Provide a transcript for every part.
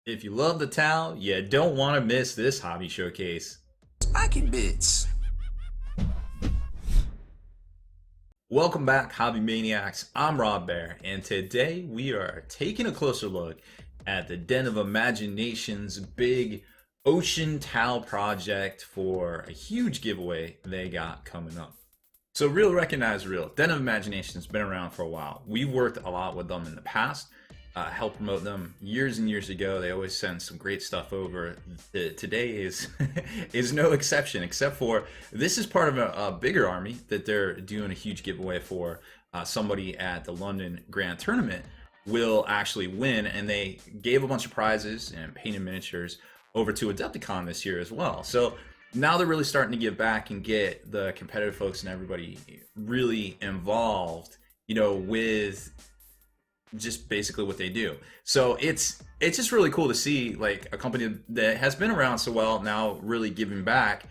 If you love the towel, you don't want to miss this hobby showcase. Spiky bits. Welcome back, Hobby Maniacs. I'm Baer, and today we are taking a closer look at the Den of Imagination's big ocean towel project for a huge giveaway they got coming up. So Real Recognize Real, Den of Imagination has been around for a while. We've worked a lot with them in the past. Helped promote them years and years ago. They always send some great stuff over. Today is is no exception, except for this is part of a bigger army that they're doing a huge giveaway for. Somebody at the London Grand Tournament will actually win, and they gave a bunch of prizes and painted miniatures over to Adepticon this year as well. So now they're really starting to give back and get the competitive folks and everybody really involved, with just basically what they do. So it's just really cool to see like a company that has been around so well now really giving back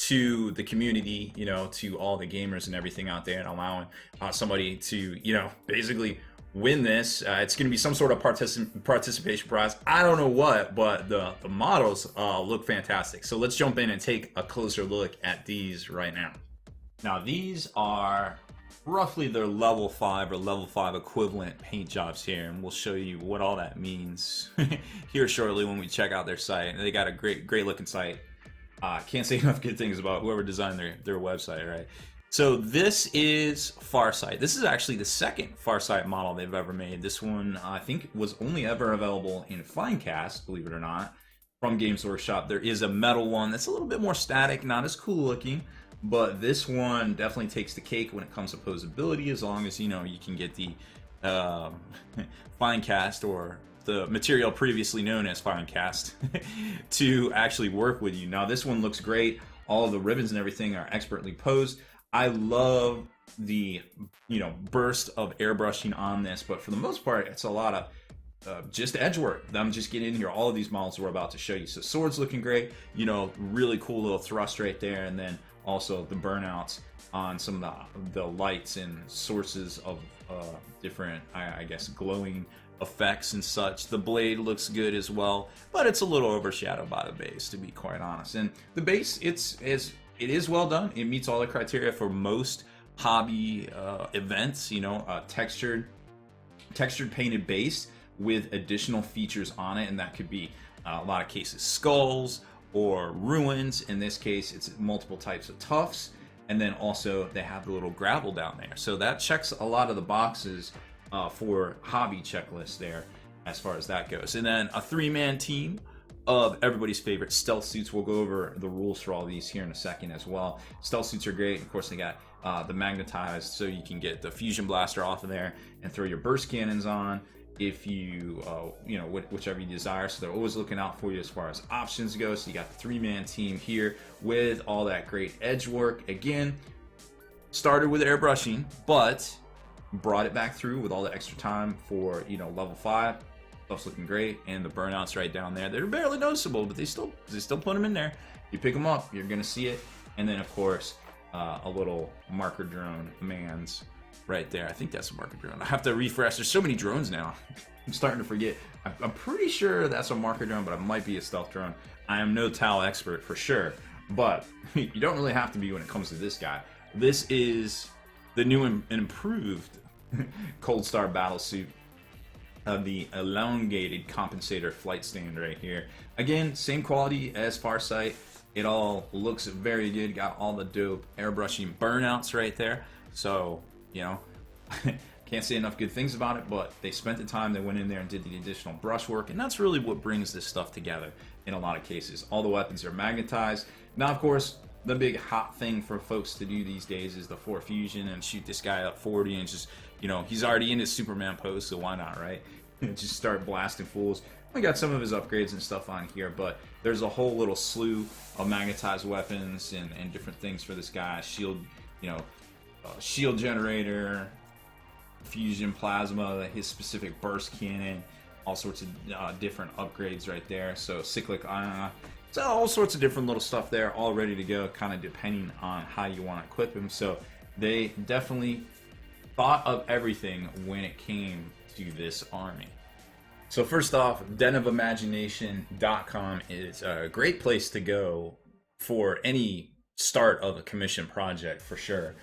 to the community, to all the gamers and everything out there, and allowing somebody to, basically win this. It's going to be some sort of participation prize. I don't know what, but the models look fantastic. So let's jump in and take a closer look at these right now. Now these are roughly their level 5 or level 5 equivalent paint jobs here, and we'll show you what all that means here shortly when we check out their site. They got a great looking site. Can't say enough good things about whoever designed their website, right? So this is Farsight. This is actually the second Farsight model they've ever made. This one I think was only ever available in Finecast, believe it or not, from Games Workshop. There is a metal one that's a little bit more static, not as cool looking. But this one definitely takes the cake when it comes to posability, as long as you can get the Finecast, or the material previously known as Finecast, to actually work with you. Now this one looks great. All of the ribbons and everything are expertly posed. I love the burst of airbrushing on this, but for the most part, it's a lot of just edge work. I'm just getting in here. All of these models we're about to show you. So swords looking great. Really cool little thrust right there, and then also the burnouts on some of the lights and sources of different, I guess, glowing effects and such. The blade looks good as well, but it's a little overshadowed by the base, to be quite honest. And the base, it is well done. It meets all the criteria for most hobby events. Textured painted base with additional features on it, and that could be a lot of cases skulls or ruins. In this case, it's multiple types of tufts, and then also they have the little gravel down there. So that checks a lot of the boxes for hobby checklist there as far as that goes. And then a 3-man team of everybody's favorite stealth suits. We'll go over the rules for all these here in a second as well. Stealth suits are great. Of course, they got the magnetized, so you can get the fusion blaster off of there and throw your burst cannons on if you whichever you desire. So they're always looking out for you as far as options go. So you got the 3-man team here with all that great edge work. Again, started with airbrushing, but brought it back through with all the extra time for level 5. Stuff's looking great, and the burnouts right down there, they're barely noticeable, but they still put them in there. You pick them up, you're gonna see it. And then of course a little marker drone man's right there. I think that's a marker drone. I have to refresh. There's so many drones now. I'm starting to forget. I'm pretty sure that's a marker drone, but it might be a stealth drone. I am no towel expert for sure, but you don't really have to be when it comes to this guy. This is the new and improved Cold Star battle suit. The elongated compensator flight stand right here. Again, same quality as Farsight. It all looks very good. Got all the dope airbrushing burnouts right there. So can't say enough good things about it, but they spent the time, they went in there and did the additional brush work, and that's really what brings this stuff together in a lot of cases. All the weapons are magnetized. Now, of course, the big hot thing for folks to do these days is the 4 fusion and shoot this guy up 40 and just, he's already in his Superman pose, so why not, right? Just start blasting fools. We got some of his upgrades and stuff on here, but there's a whole little slew of magnetized weapons and different things for this guy. Shield, shield generator, fusion plasma, his specific burst cannon, all sorts of different upgrades right there. So cyclic ion, so all sorts of different little stuff there, all ready to go, kind of depending on how you want to equip him. So they definitely thought of everything when it came to this army. So first off, denofimagination.com is a great place to go for any start of a commission project for sure.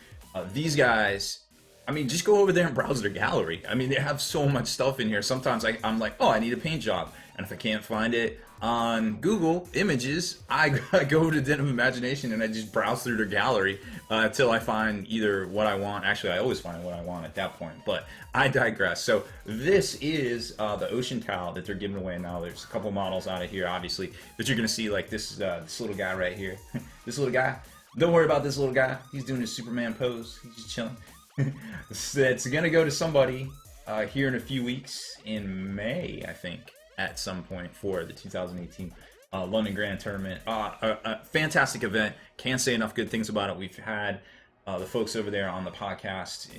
These guys, I mean, just go over there and browse their gallery. I mean, they have so much stuff in here. Sometimes I'm like, oh, I need a paint job. And if I can't find it on Google Images, I go to Den of Imagination and I just browse through their gallery until I find either what I want. Actually, I always find what I want at that point, but I digress. So this is the ocean towel that they're giving away now. There's a couple models out of here, obviously, that you're going to see, like this little guy right here. This little guy. Don't worry about this little guy. He's doing his Superman pose. He's just chilling. It's going to go to somebody here in a few weeks in May, I think, at some point for the 2018 London Grand Tournament. A fantastic event. Can't say enough good things about it. We've had the folks over there on the podcast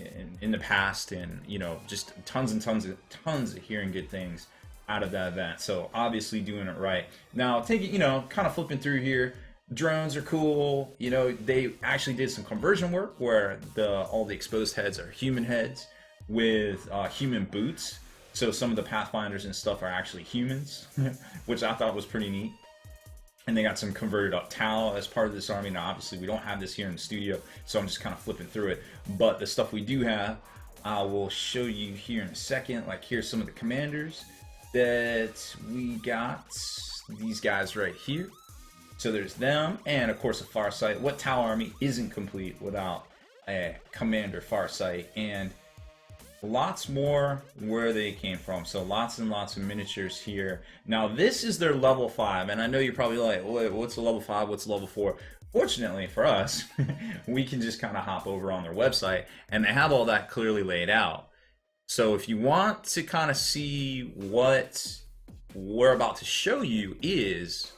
in the past, and just tons of hearing good things out of that event. So obviously doing it right. Now take it, kind of flipping through here. Drones are cool. They actually did some conversion work where all the exposed heads are human heads with human boots. So some of the Pathfinders and stuff are actually humans, which I thought was pretty neat. And they got some converted up Tau as part of this army. Now, obviously, we don't have this here in the studio, so I'm just kind of flipping through it. But the stuff we do have, I will show you here in a second. Like, here's some of the commanders that we got. These guys right here. So there's them, and of course a Farsight. What Tau army isn't complete without a Commander Farsight? And lots more where they came from. So lots and lots of miniatures here. Now this is their level 5, and I know you're probably like, wait, what's a level 5? What's a level 4? Fortunately for us, we can just kind of hop over on their website, and they have all that clearly laid out. So if you want to kind of see what we're about to show you is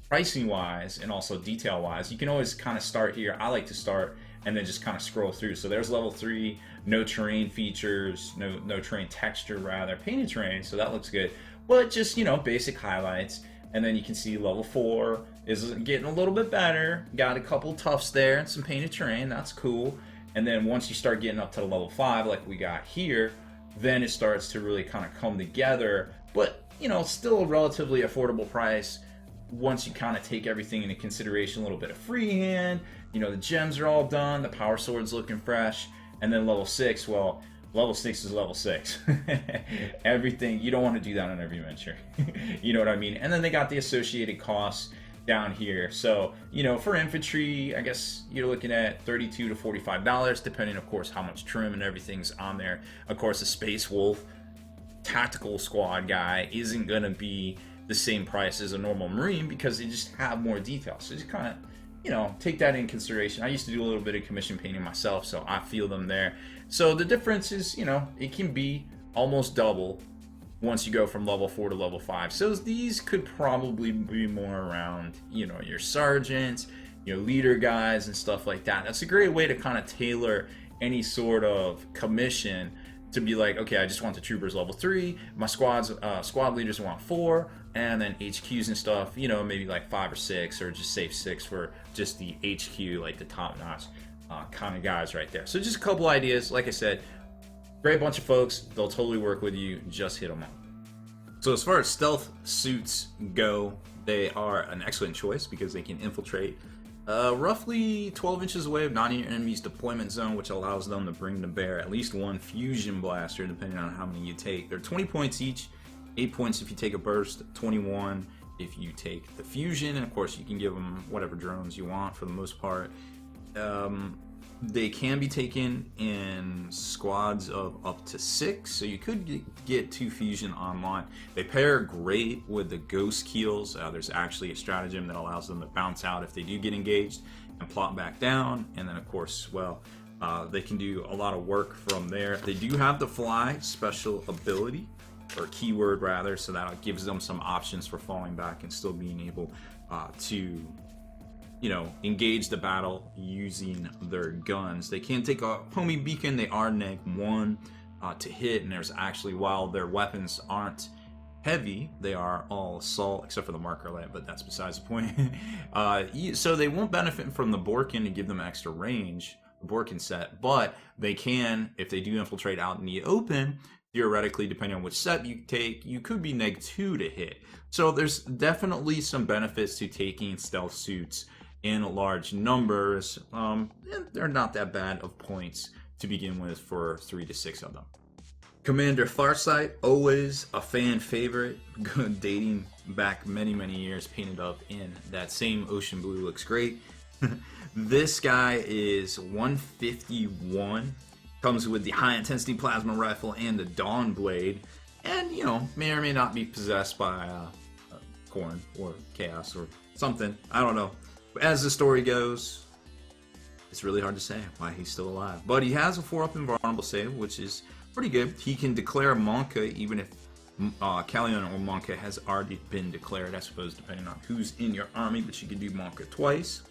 pricing wise and also detail wise, you can always kind of start here. I like to start and then just kind of scroll through. So there's level 3, no terrain features, no terrain texture rather, painted terrain, so that looks good. But just, basic highlights. And then you can see level 4 is getting a little bit better. Got a couple tufts there and some painted terrain, that's cool. And then once you start getting up to the level 5 like we got here, then it starts to really kind of come together. But, still a relatively affordable price. Once you kind of take everything into consideration, a little bit of freehand, the gems are all done, the power sword's looking fresh, and then level 6, well, level 6 is level 6. Everything, you don't want to do that on every venture. You know what I mean? And then they got the associated costs down here. So, for infantry, I guess you're looking at $32 to $45, depending, of course, how much trim and everything's on there. Of course, the Space Wolf tactical squad guy isn't going to be the same price as a normal Marine because they just have more details. So just kind of, take that in consideration. I used to do a little bit of commission painting myself, so I feel them there. So the difference is, it can be almost double once you go from level 4 to level 5. So these could probably be more around, your sergeants, your leader guys and stuff like that. That's a great way to kind of tailor any sort of commission to be like, okay, I just want the troopers level 3, my squad leaders want 4, and then HQs and stuff, maybe like 5 or 6, or just save 6 for just the HQ, like the top-notch kind of guys right there. So just a couple ideas. Like I said, great bunch of folks. They'll totally work with you. Just hit them up. So as far as stealth suits go, they are an excellent choice because they can infiltrate roughly 12 inches away of non-your enemy's deployment zone, which allows them to bring to bear at least one fusion blaster, depending on how many you take. They're 20 points each, 8 points if you take a burst, 21 if you take the fusion, and of course you can give them whatever drones you want for the most part. They can be taken in squads of up to 6, so you could get 2 fusion online. They pair great with the ghost keels. There's actually a stratagem that allows them to bounce out if they do get engaged and plop back down, and then of course, they can do a lot of work from there. They do have the fly special ability, or keyword rather, so that gives them some options for falling back and still being able to engage the battle using their guns. They can take a homing beacon. They are -1 to hit, and there's actually, while their weapons aren't heavy, they are all assault except for the marker light, but that's besides the point. So they won't benefit from the Borkin to give them extra range, the Borkin set, but they can, if they do infiltrate out in the open, theoretically, depending on which set you take, you could be -2 to hit. So there's definitely some benefits to taking stealth suits in large numbers. And they're not that bad of points to begin with for 3 to 6 of them. Commander Farsight, always a fan favorite, dating back many years, painted up in that same ocean blue, looks great. This guy is 151, comes with the high intensity plasma rifle and the Dawn Blade, and may or may not be possessed by Corn or Chaos or something, I don't know. As the story goes, it's really hard to say why he's still alive, but he has a 4-up invulnerable save, which is pretty good. He can declare Monka even if Kallion or Monka has already been declared, I suppose, depending on who's in your army, but you can do Monka twice,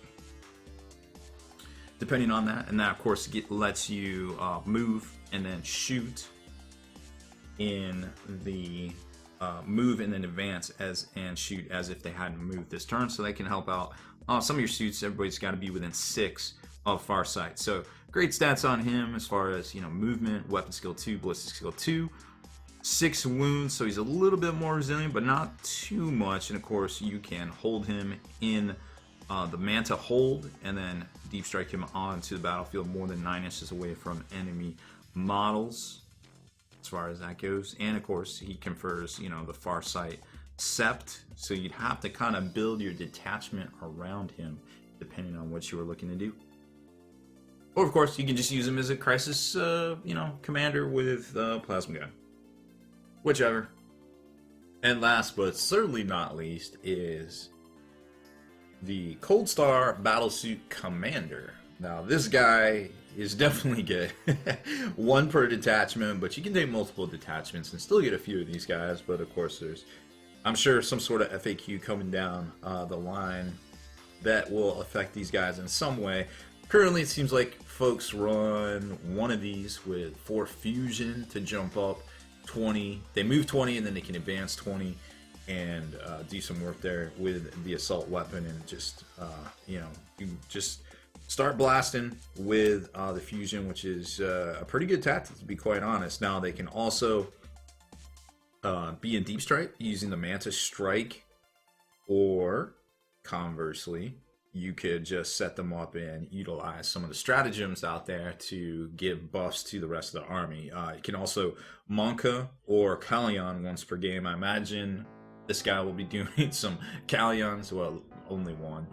depending on that. And that, of course, lets you move and then shoot in the move and then advance and shoot as if they hadn't moved this turn, so they can help out some of your suits. Everybody's got to be within 6 of Farsight, so great stats on him as far as movement, weapon skill 2, ballistic skill 2, 6 wounds, so he's a little bit more resilient, but not too much. And of course, you can hold him in the Manta hold and then deep strike him onto the battlefield more than 9 inches away from enemy models, as far as that goes. And of course, he confers the Farsight Sept, so you'd have to kind of build your detachment around him depending on what you were looking to do. Or of course, you can just use him as a crisis commander with plasma gun, whichever. And last but certainly not least is the Cold Star Battlesuit Commander. Now this guy is definitely good. 1 per detachment, but you can take multiple detachments and still get a few of these guys. But of course, there's, I'm sure, some sort of FAQ coming down the line that will affect these guys in some way. Currently, it seems like folks run one of these with 4 fusion to jump up 20. They move 20 and then they can advance 20 and do some work there with the assault weapon, and just you just start blasting with the fusion, which is a pretty good tactic, to be quite honest. Now they can also be in deep strike using the Manta Strike, or conversely, you could just set them up and utilize some of the stratagems out there to give buffs to the rest of the army. You can also Monka or Kallion once per game. I imagine this guy will be doing some Kallions, well, only one,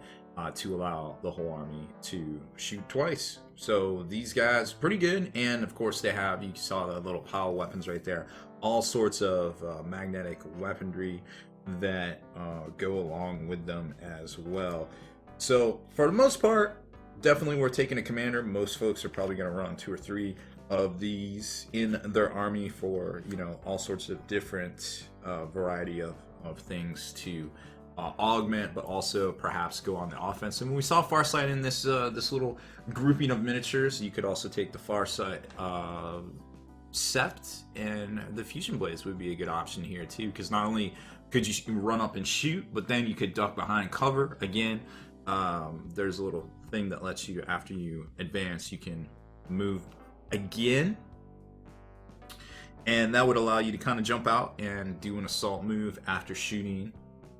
to allow the whole army to shoot twice. So these guys, pretty good. And of course, they have, you saw the little pile weapons right there, all sorts of magnetic weaponry that go along with them as well. So for the most part, definitely worth taking a commander. Most folks are probably going to run 2 or 3 of these in their army for all sorts of different variety of things to augment, but also perhaps go on the offensive. And we saw Farsight in this this little grouping of miniatures. You could also take the Farsight Sept, and the Fusion Blades would be a good option here too, because not only could you run up and shoot, but then you could duck behind cover again. There's a little thing that lets you, after you advance, you can move again, and that would allow you to kind of jump out and do an assault move after shooting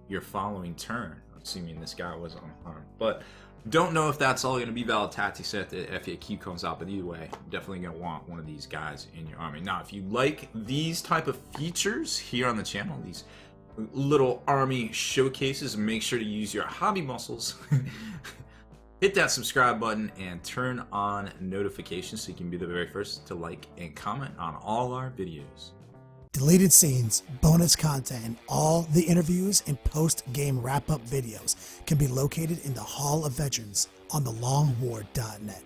your following turn, assuming this guy was unharmed. But don't know if that's all going to be valid tactics at the FAQ comes out, but either way, definitely going to want one of these guys in your army. Now, if you like these type of features here on the channel, these little army showcases, make sure to use your hobby muscles. Hit that subscribe button and turn on notifications so you can be the very first to like and comment on all our videos. Deleted scenes, bonus content, and all the interviews and post-game wrap-up videos can be located in the Hall of Veterans on thelongwar.net.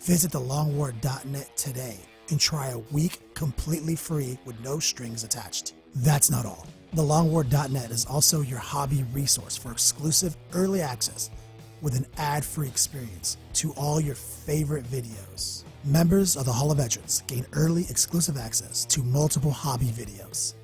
Visit thelongwar.net today and try a week completely free with no strings attached. That's not all. TheLongWar.net is also your hobby resource for exclusive early access with an ad-free experience to all your favorite videos. Members of the Hall of Veterans gain early exclusive access to multiple hobby videos.